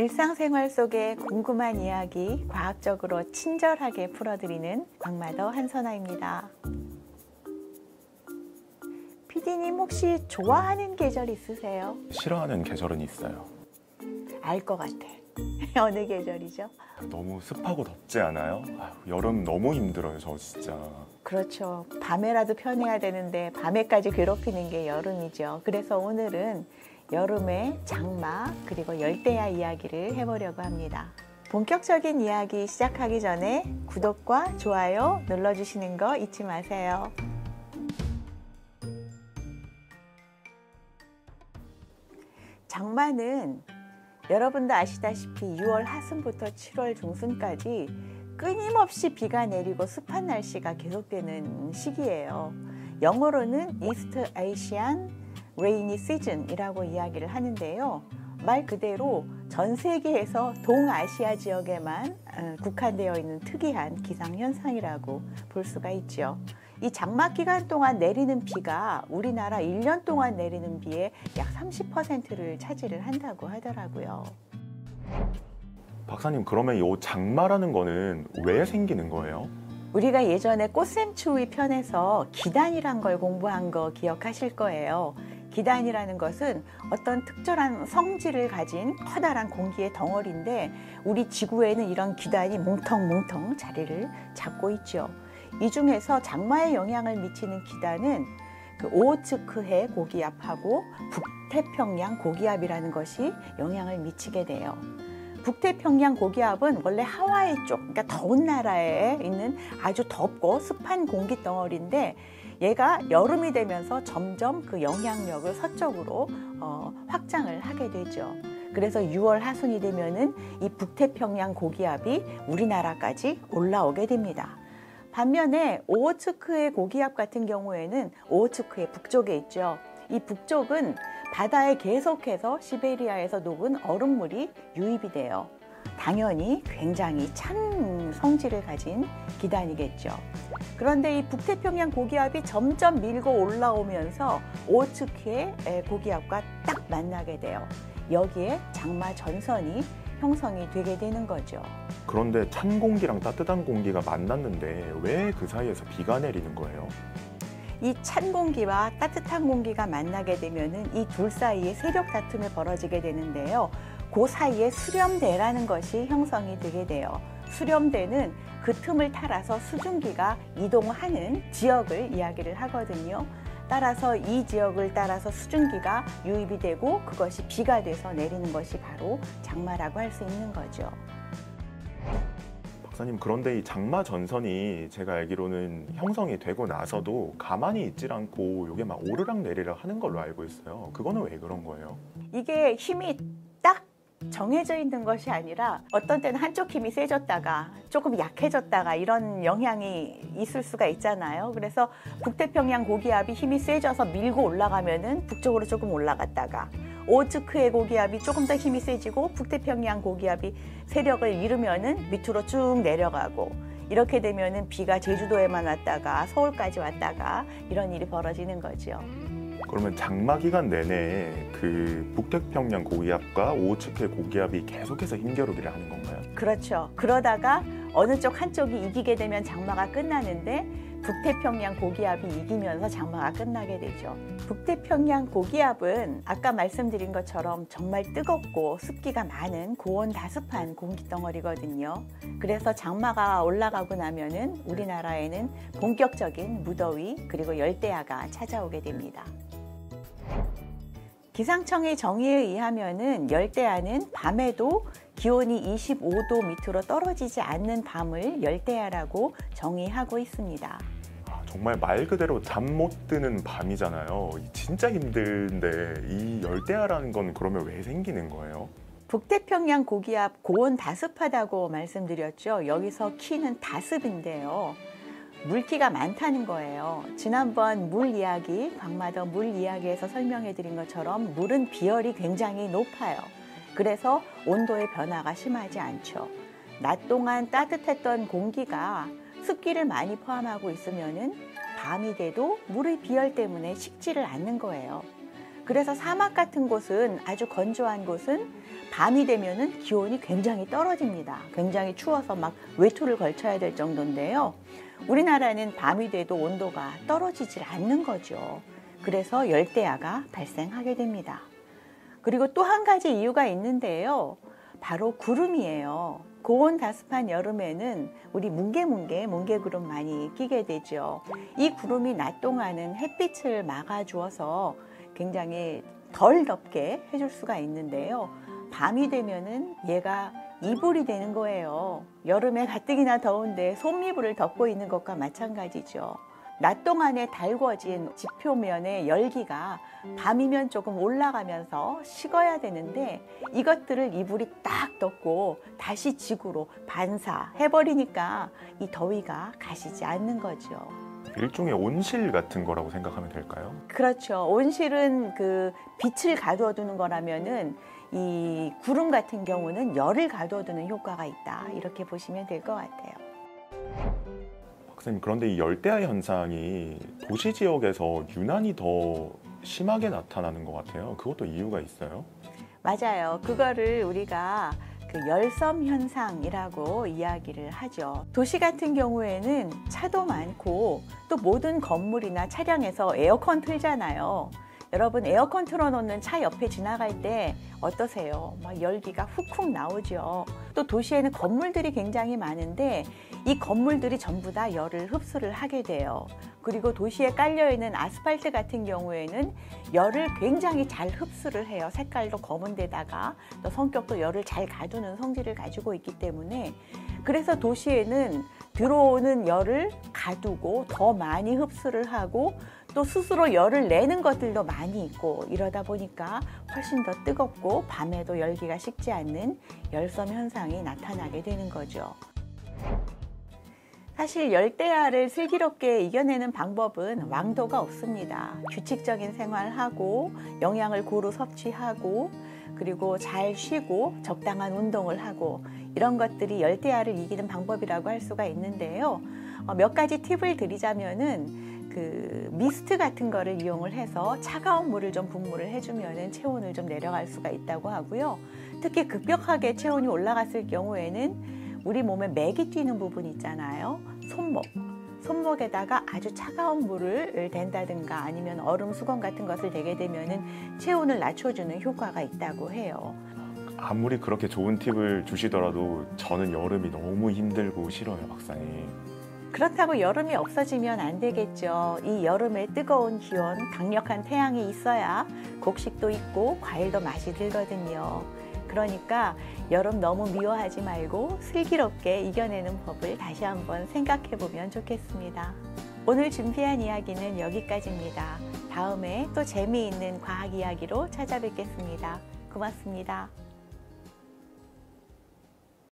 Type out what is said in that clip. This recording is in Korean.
일상생활 속의 궁금한 이야기 과학적으로 친절하게 풀어드리는 광마더 한선아입니다. PD님 혹시 좋아하는 계절 있으세요? 싫어하는 계절은 있어요. 알 것 같아. 어느 계절이죠? 너무 습하고 덥지 않아요? 여름 너무 힘들어요, 저 진짜. 그렇죠. 밤에라도 편해야 되는데 밤에까지 괴롭히는 게 여름이죠. 그래서 오늘은 여름의 장마 그리고 열대야 이야기를 해보려고 합니다. 본격적인 이야기 시작하기 전에 구독과 좋아요 눌러주시는 거 잊지 마세요. 장마는 여러분도 아시다시피 6월 하순부터 7월 중순까지 끊임없이 비가 내리고 습한 날씨가 계속되는 시기예요. 영어로는 East Asian Rainy Season이라고 이야기를 하는데요. 말 그대로 전 세계에서 동아시아 지역에만 국한되어 있는 특이한 기상현상이라고 볼 수가 있죠. 이 장마 기간 동안 내리는 비가 우리나라 1년 동안 내리는 비의 약 30%를 차지를 한다고 하더라고요. 박사님, 그러면 이 장마라는 거는 왜 생기는 거예요? 우리가 예전에 꽃샘추위 편에서 기단이란 걸 공부한 거 기억하실 거예요. 기단이라는 것은 어떤 특별한 성질을 가진 커다란 공기의 덩어리인데 우리 지구에는 이런 기단이 뭉텅뭉텅 자리를 잡고 있죠. 이 중에서 장마에 영향을 미치는 기단은 오호츠크해 고기압하고 북태평양 고기압이라는 것이 영향을 미치게 돼요. 북태평양 고기압은 원래 하와이 쪽, 그러니까 더운 나라에 있는 아주 덥고 습한 공기 덩어리인데 얘가 여름이 되면서 점점 그 영향력을 서쪽으로 확장을 하게 되죠. 그래서 6월 하순이 되면은 이 북태평양 고기압이 우리나라까지 올라오게 됩니다. 반면에 오호츠크해 고기압 같은 경우에는 오호츠크해 북쪽에 있죠. 이 북쪽은 바다에 계속해서 시베리아에서 녹은 얼음물이 유입이 돼요. 당연히 굉장히 찬 성질을 가진 기단이겠죠. 그런데 이 북태평양 고기압이 점점 밀고 올라오면서 오호츠크해 고기압과 딱 만나게 돼요. 여기에 장마 전선이 형성이 되게 되는 거죠. 그런데 찬 공기랑 따뜻한 공기가 만났는데 왜 그 사이에서 비가 내리는 거예요? 이 찬 공기와 따뜻한 공기가 만나게 되면은 이 둘 사이에 세력 다툼이 벌어지게 되는데요. 그 사이에 수렴대라는 것이 형성이 되게 돼요. 수렴대는 그 틈을 타라서 수증기가 이동하는 지역을 이야기를 하거든요. 따라서 이 지역을 따라서 수증기가 유입이 되고 그것이 비가 돼서 내리는 것이 바로 장마라고 할 수 있는 거죠. 박사님, 그런데 이 장마 전선이 제가 알기로는 형성이 되고 나서도 가만히 있질 않고 이게 막 오르락내리락 하는 걸로 알고 있어요. 그거는 왜 그런 거예요? 이게 힘이 딱 정해져 있는 것이 아니라 어떤 때는 한쪽 힘이 세졌다가 조금 약해졌다가 이런 영향이 있을 수가 있잖아요. 그래서 북태평양 고기압이 힘이 세져서 밀고 올라가면은 북쪽으로 조금 올라갔다가 오호츠크해 고기압이 조금 더 힘이 세지고 북태평양 고기압이 세력을 잃으면은 밑으로 쭉 내려가고 이렇게 되면은 비가 제주도에만 왔다가 서울까지 왔다가 이런 일이 벌어지는 거죠. 그러면 장마 기간 내내 그 북태평양 고기압과 오호츠크해 고기압이 계속해서 힘겨루기를 하는 건가요? 그렇죠. 그러다가 어느 쪽 한쪽이 이기게 되면 장마가 끝나는데 북태평양 고기압이 이기면서 장마가 끝나게 되죠. 북태평양 고기압은 아까 말씀드린 것처럼 정말 뜨겁고 습기가 많은 고온다습한 공기덩어리거든요. 그래서 장마가 올라가고 나면은 우리나라에는 본격적인 무더위 그리고 열대야가 찾아오게 됩니다. 기상청의 정의에 의하면은 열대야는 밤에도 기온이 25도 밑으로 떨어지지 않는 밤을 열대야라고 정의하고 있습니다. 정말 말 그대로 잠 못 드는 밤이잖아요. 진짜 힘든데 이 열대야라는 건 그러면 왜 생기는 거예요? 북태평양 고기압 고온 다습하다고 말씀드렸죠. 여기서 키는 다습인데요. 물기가 많다는 거예요. 지난번 물 이야기, 광마더 물 이야기에서 설명해 드린 것처럼 물은 비열이 굉장히 높아요. 그래서 온도의 변화가 심하지 않죠. 낮 동안 따뜻했던 공기가 습기를 많이 포함하고 있으면은 밤이 돼도 물의 비열 때문에 식지를 않는 거예요. 그래서 사막 같은 곳은, 아주 건조한 곳은 밤이 되면은 기온이 굉장히 떨어집니다. 굉장히 추워서 막 외투를 걸쳐야 될 정도인데요. 우리나라는 밤이 돼도 온도가 떨어지질 않는 거죠. 그래서 열대야가 발생하게 됩니다. 그리고 또 한 가지 이유가 있는데요. 바로 구름이에요. 고온다습한 여름에는 우리 뭉게구름 많이 끼게 되죠. 이 구름이 낮 동안은 햇빛을 막아주어서 굉장히 덜 덥게 해줄 수가 있는데요. 밤이 되면은 얘가 이불이 되는 거예요. 여름에 가뜩이나 더운데 솜이불을 덮고 있는 것과 마찬가지죠. 낮 동안에 달궈진 지표면의 열기가 밤이면 조금 올라가면서 식어야 되는데 이것들을 이불이 딱 덮고 다시 지구로 반사해버리니까 이 더위가 가시지 않는 거죠. 일종의 온실 같은 거라고 생각하면 될까요? 그렇죠. 온실은 그 빛을 가두어두는 거라면은 이 구름 같은 경우는 열을 가두어두는 효과가 있다. 이렇게 보시면 될 것 같아요. 박사님, 그런데 이 열대야 현상이 도시 지역에서 유난히 더 심하게 나타나는 것 같아요. 그것도 이유가 있어요? 맞아요. 그거를 우리가 그 열섬 현상이라고 이야기를 하죠. 도시 같은 경우에는 차도 많고 또 모든 건물이나 차량에서 에어컨 틀잖아요. 여러분, 에어컨 틀어놓는 차 옆에 지나갈 때 어떠세요? 막 열기가 훅훅 나오죠. 또 도시에는 건물들이 굉장히 많은데 이 건물들이 전부 다 열을 흡수를 하게 돼요. 그리고 도시에 깔려있는 아스팔트 같은 경우에는 열을 굉장히 잘 흡수를 해요. 색깔도 검은 데다가 또 성격도 열을 잘 가두는 성질을 가지고 있기 때문에, 그래서 도시에는 들어오는 열을 가두고 더 많이 흡수를 하고 또 스스로 열을 내는 것들도 많이 있고, 이러다 보니까 훨씬 더 뜨겁고 밤에도 열기가 식지 않는 열섬 현상이 나타나게 되는 거죠. 사실 열대야를 슬기롭게 이겨내는 방법은 왕도가 없습니다. 규칙적인 생활하고 영양을 고루 섭취하고 그리고 잘 쉬고 적당한 운동을 하고, 이런 것들이 열대야를 이기는 방법이라고 할 수가 있는데요. 몇 가지 팁을 드리자면은 그 미스트 같은 거를 이용을 해서 차가운 물을 좀 분무를 해주면은 체온을 좀 내려갈 수가 있다고 하고요. 특히 급격하게 체온이 올라갔을 경우에는 우리 몸에 맥이 뛰는 부분 있잖아요. 손목에다가 아주 차가운 물을 댄다든가 아니면 얼음 수건 같은 것을 대게 되면은 체온을 낮춰주는 효과가 있다고 해요. 아무리 그렇게 좋은 팁을 주시더라도 저는 여름이 너무 힘들고 싫어요, 박사님. 그렇다고 여름이 없어지면 안 되겠죠. 이 여름에 뜨거운 기온, 강력한 태양이 있어야 곡식도 있고 과일도 맛이 들거든요. 그러니까 여름 너무 미워하지 말고 슬기롭게 이겨내는 법을 다시 한번 생각해 보면 좋겠습니다. 오늘 준비한 이야기는 여기까지입니다. 다음에 또 재미있는 과학 이야기로 찾아뵙겠습니다. 고맙습니다.